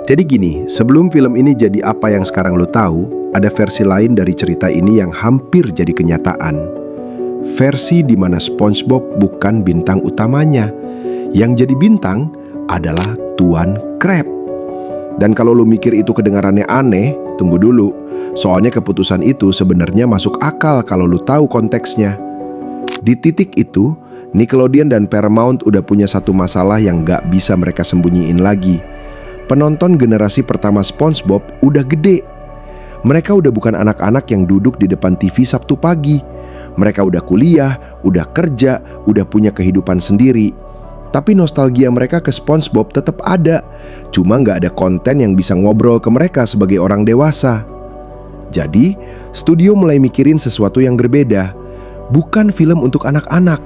Jadi gini, sebelum film ini jadi apa yang sekarang lo tahu, ada versi lain dari cerita ini yang hampir jadi kenyataan. Versi di mana SpongeBob bukan bintang utamanya. Yang jadi bintang adalah Tuan Krab. Dan kalau lo mikir itu kedengarannya aneh, tunggu dulu. Soalnya keputusan itu sebenarnya masuk akal kalau lo tahu konteksnya. Di titik itu, Nickelodeon dan Paramount udah punya satu masalah yang gak bisa mereka sembunyiin lagi. Penonton generasi pertama SpongeBob udah gede. Mereka udah bukan anak-anak yang duduk di depan TV Sabtu pagi. Mereka udah kuliah, udah kerja, udah punya kehidupan sendiri. Tapi nostalgia mereka ke SpongeBob tetap ada. Cuma gak ada konten yang bisa ngobrol ke mereka sebagai orang dewasa. Jadi, studio mulai mikirin sesuatu yang berbeda. Bukan film untuk anak-anak,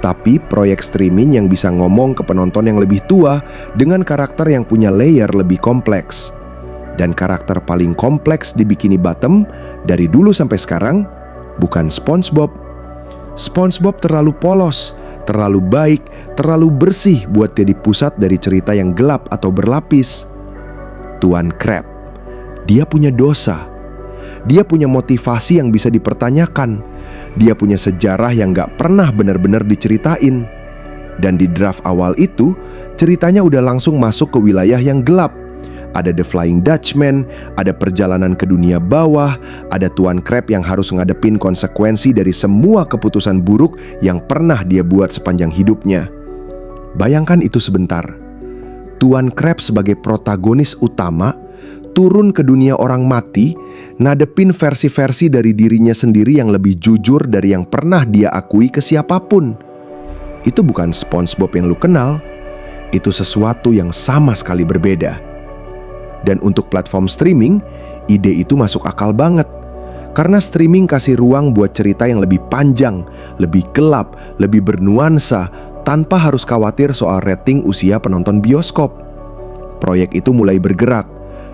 tapi proyek streaming yang bisa ngomong ke penonton yang lebih tua dengan karakter yang punya layer lebih kompleks. Dan karakter paling kompleks di Bikini Bottom dari dulu sampai sekarang bukan SpongeBob. SpongeBob terlalu polos, terlalu baik, terlalu bersih buat jadi pusat dari cerita yang gelap atau berlapis. Tuan Krab, dia punya dosa. Dia punya motivasi yang bisa dipertanyakan. Dia punya sejarah yang gak pernah benar-benar diceritain. Dan di draft awal itu, ceritanya udah langsung masuk ke wilayah yang gelap. Ada The Flying Dutchman, ada perjalanan ke dunia bawah, ada Tuan Krab yang harus ngadepin konsekuensi dari semua keputusan buruk yang pernah dia buat sepanjang hidupnya. Bayangkan itu sebentar. Tuan Krab sebagai protagonis utama turun ke dunia orang mati, ngadepin versi-versi dari dirinya sendiri yang lebih jujur dari yang pernah dia akui ke siapapun. Itu bukan SpongeBob yang lu kenal. Itu sesuatu yang sama sekali berbeda. Dan untuk platform streaming, ide itu masuk akal banget. Karena streaming kasih ruang buat cerita yang lebih panjang, lebih gelap, lebih bernuansa, tanpa harus khawatir soal rating usia penonton bioskop. Proyek itu mulai bergerak.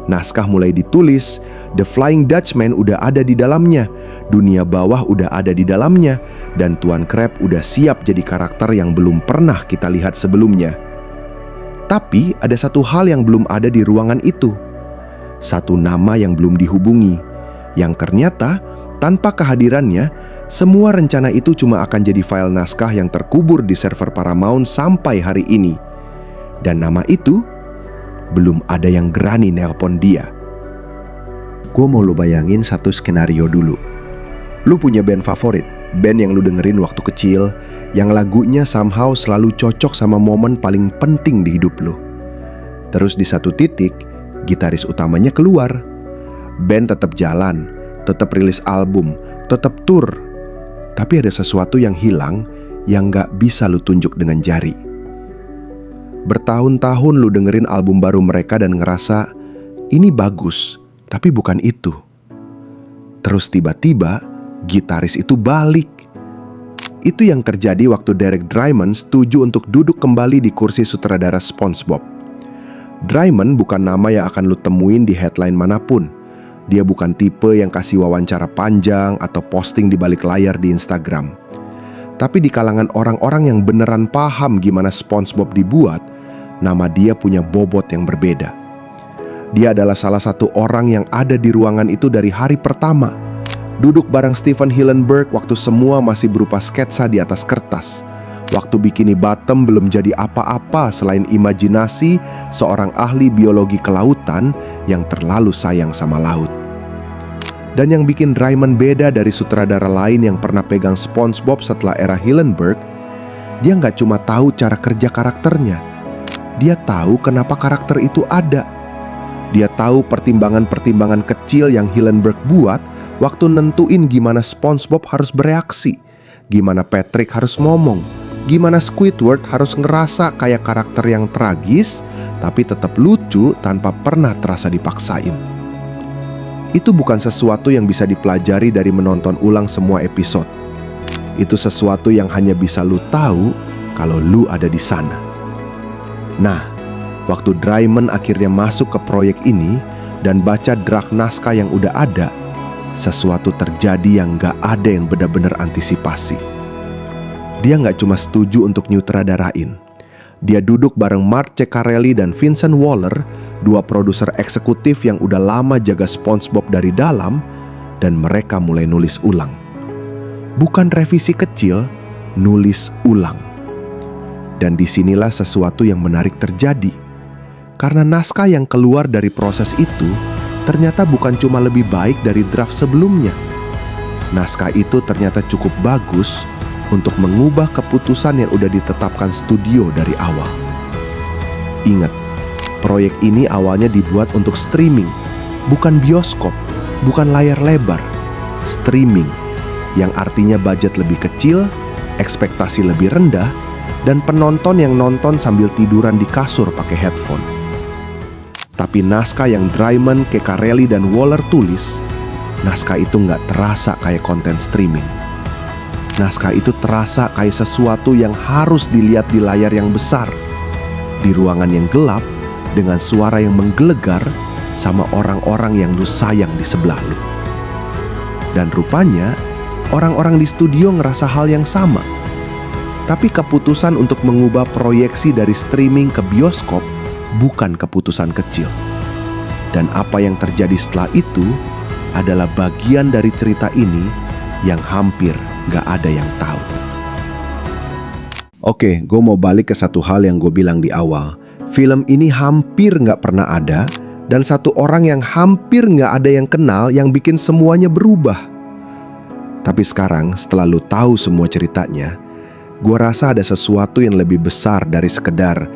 Naskah mulai ditulis, The Flying Dutchman udah ada di dalamnya, dunia bawah udah ada di dalamnya, dan Tuan Krab udah siap jadi karakter yang belum pernah kita lihat sebelumnya. Tapi ada satu hal yang belum ada di ruangan itu. Satu nama yang belum dihubungi, yang ternyata tanpa kehadirannya, semua rencana itu cuma akan jadi file naskah yang terkubur di server Paramount sampai hari ini. Dan nama itu belum ada yang berani nelpon dia. Gue mau lo bayangin satu skenario dulu. Lu punya band favorit, band yang lu dengerin waktu kecil, yang lagunya somehow selalu cocok sama momen paling penting di hidup lu. Terus di satu titik, gitaris utamanya keluar. Band tetap jalan, tetap rilis album, tetap tour. Tapi ada sesuatu yang hilang yang gak bisa lu tunjuk dengan jari. Bertahun-tahun lu dengerin album baru mereka dan ngerasa ini bagus, tapi bukan itu. Terus tiba-tiba gitaris itu balik. Itu yang terjadi waktu Derek Drymon setuju untuk duduk kembali di kursi sutradara SpongeBob. Drymon bukan nama yang akan lu temuin di headline manapun. Dia bukan tipe yang kasih wawancara panjang atau posting di balik layar di Instagram. Tapi di kalangan orang-orang yang beneran paham gimana SpongeBob dibuat, nama dia punya bobot yang berbeda. Dia adalah salah satu orang yang ada di ruangan itu dari hari pertama. Duduk bareng Stephen Hillenburg waktu semua masih berupa sketsa di atas kertas. Waktu Bikini Bottom belum jadi apa-apa selain imajinasi seorang ahli biologi kelautan yang terlalu sayang sama laut. Dan yang bikin Drymon beda dari sutradara lain yang pernah pegang SpongeBob setelah era Hillenburg, dia nggak cuma tahu cara kerja karakternya, dia tahu kenapa karakter itu ada. Dia tahu pertimbangan-pertimbangan kecil yang Hillenburg buat waktu nentuin gimana SpongeBob harus bereaksi, gimana Patrick harus ngomong, gimana Squidward harus ngerasa kayak karakter yang tragis tapi tetap lucu tanpa pernah terasa dipaksain. Itu bukan sesuatu yang bisa dipelajari dari menonton ulang semua episode. Itu sesuatu yang hanya bisa lu tahu kalau lu ada di sana. Nah, waktu Drymon akhirnya masuk ke proyek ini dan baca draft naskah yang udah ada, sesuatu terjadi yang gak ada yang benar-benar antisipasi. Dia gak cuma setuju untuk nyutradarain. Dia duduk bareng Mark Ceccarelli dan Vincent Waller Dua produser eksekutif yang udah lama jaga SpongeBob dari dalam, dan mereka mulai nulis ulang. Bukan revisi kecil, nulis ulang. Dan disinilah sesuatu yang menarik terjadi. Karena naskah yang keluar dari proses itu ternyata bukan cuma lebih baik dari draft sebelumnya. Naskah itu ternyata cukup bagus untuk mengubah keputusan yang udah ditetapkan studio dari awal. Ingat, proyek ini awalnya dibuat untuk streaming, bukan bioskop, bukan layar lebar. Streaming, yang artinya budget lebih kecil, ekspektasi lebih rendah, dan penonton yang nonton sambil tiduran di kasur pakai headphone. Tapi naskah yang Draiman, Ceccarelli, dan Waller tulis, naskah itu nggak terasa kayak konten streaming. Naskah itu terasa kayak sesuatu yang harus dilihat di layar yang besar, di ruangan yang gelap, dengan suara yang menggelegar, sama orang-orang yang lu sayang di sebelah lu. Dan rupanya, orang-orang di studio ngerasa hal yang sama. Tapi keputusan untuk mengubah proyeksi dari streaming ke bioskop bukan keputusan kecil. Dan apa yang terjadi setelah itu adalah bagian dari cerita ini yang hampir gak ada yang tahu. Oke, gue mau balik ke satu hal yang gue bilang di awal. Film ini hampir gak pernah ada, dan satu orang yang hampir gak ada yang kenal yang bikin semuanya berubah. Tapi sekarang, setelah lu tahu semua ceritanya, gue rasa ada sesuatu yang lebih besar dari sekedar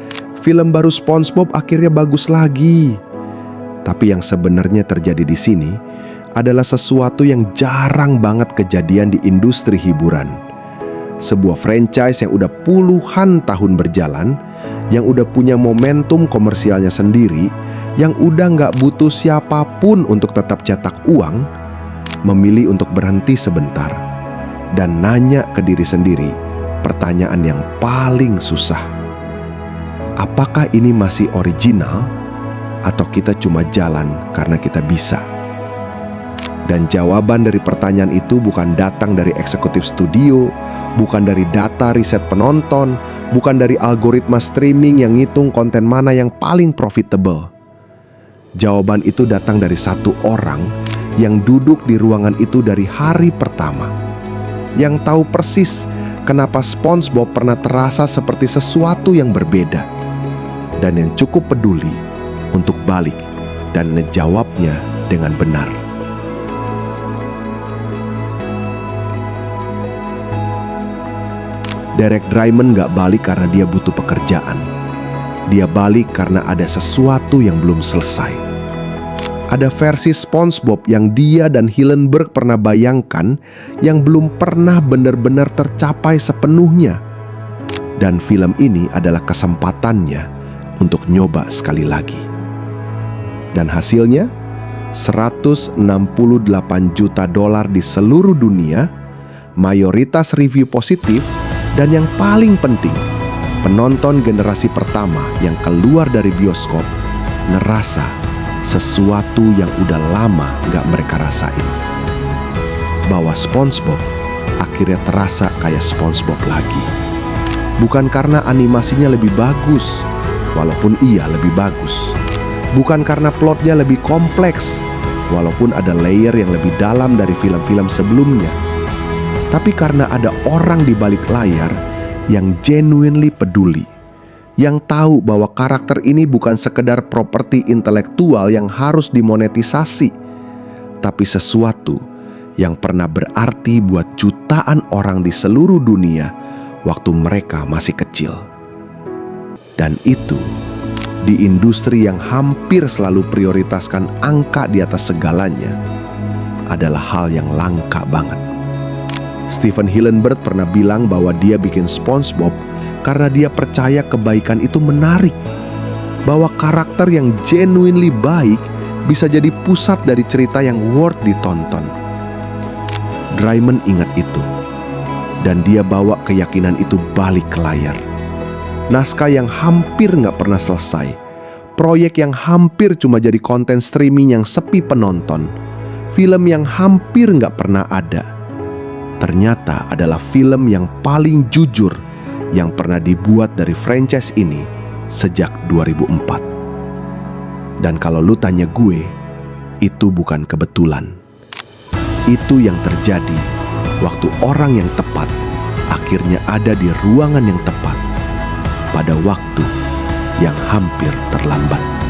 film baru SpongeBob akhirnya bagus lagi. Tapi yang sebenarnya terjadi di sini adalah sesuatu yang jarang banget kejadian di industri hiburan. Sebuah franchise yang udah puluhan tahun berjalan, yang udah punya momentum komersialnya sendiri, yang udah gak butuh siapapun untuk tetap cetak uang, memilih untuk berhenti sebentar dan nanya ke diri sendiri pertanyaan yang paling susah. Apakah ini masih original atau kita cuma jalan karena kita bisa? Dan jawaban dari pertanyaan itu bukan datang dari eksekutif studio, bukan dari data riset penonton, bukan dari algoritma streaming yang ngitung konten mana yang paling profitable. Jawaban itu datang dari satu orang yang duduk di ruangan itu dari hari pertama, yang tahu persis kenapa SpongeBob pernah terasa seperti sesuatu yang berbeda, dan yang cukup peduli untuk balik dan ngejawabnya dengan benar. Derek Draiman gak balik karena dia butuh pekerjaan. Dia balik karena ada sesuatu yang belum selesai. Ada versi SpongeBob yang dia dan Hillenburg pernah bayangkan yang belum pernah benar-benar tercapai sepenuhnya. Dan film ini adalah kesempatannya untuk nyoba sekali lagi. Dan hasilnya, $168 juta di seluruh dunia, mayoritas review positif, dan yang paling penting, penonton generasi pertama yang keluar dari bioskop ngerasa sesuatu yang udah lama gak mereka rasain. Bahwa SpongeBob akhirnya terasa kayak SpongeBob lagi. Bukan karena animasinya lebih bagus, walaupun iya lebih bagus. Bukan karena plotnya lebih kompleks, walaupun ada layer yang lebih dalam dari film-film sebelumnya. Tapi karena ada orang di balik layar yang genuinely peduli, yang tahu bahwa karakter ini bukan sekedar properti intelektual yang harus dimonetisasi, tapi sesuatu yang pernah berarti buat jutaan orang di seluruh dunia waktu mereka masih kecil. Dan itu di industri yang hampir selalu prioritaskan angka di atas segalanya adalah hal yang langka banget. Steven Hillenburg pernah bilang bahwa dia bikin SpongeBob karena dia percaya kebaikan itu menarik, bahwa karakter yang genuinely baik bisa jadi pusat dari cerita yang worth ditonton. Draiman ingat itu, dan dia bawa keyakinan itu balik ke layar. Naskah yang hampir gak pernah selesai, proyek yang hampir cuma jadi konten streaming yang sepi penonton, film yang hampir gak pernah ada, ternyata adalah film yang paling jujur yang pernah dibuat dari franchise ini sejak 2004. Dan kalau lu tanya gue, itu bukan kebetulan. Itu yang terjadi waktu orang yang tepat akhirnya ada di ruangan yang tepat pada waktu yang hampir terlambat.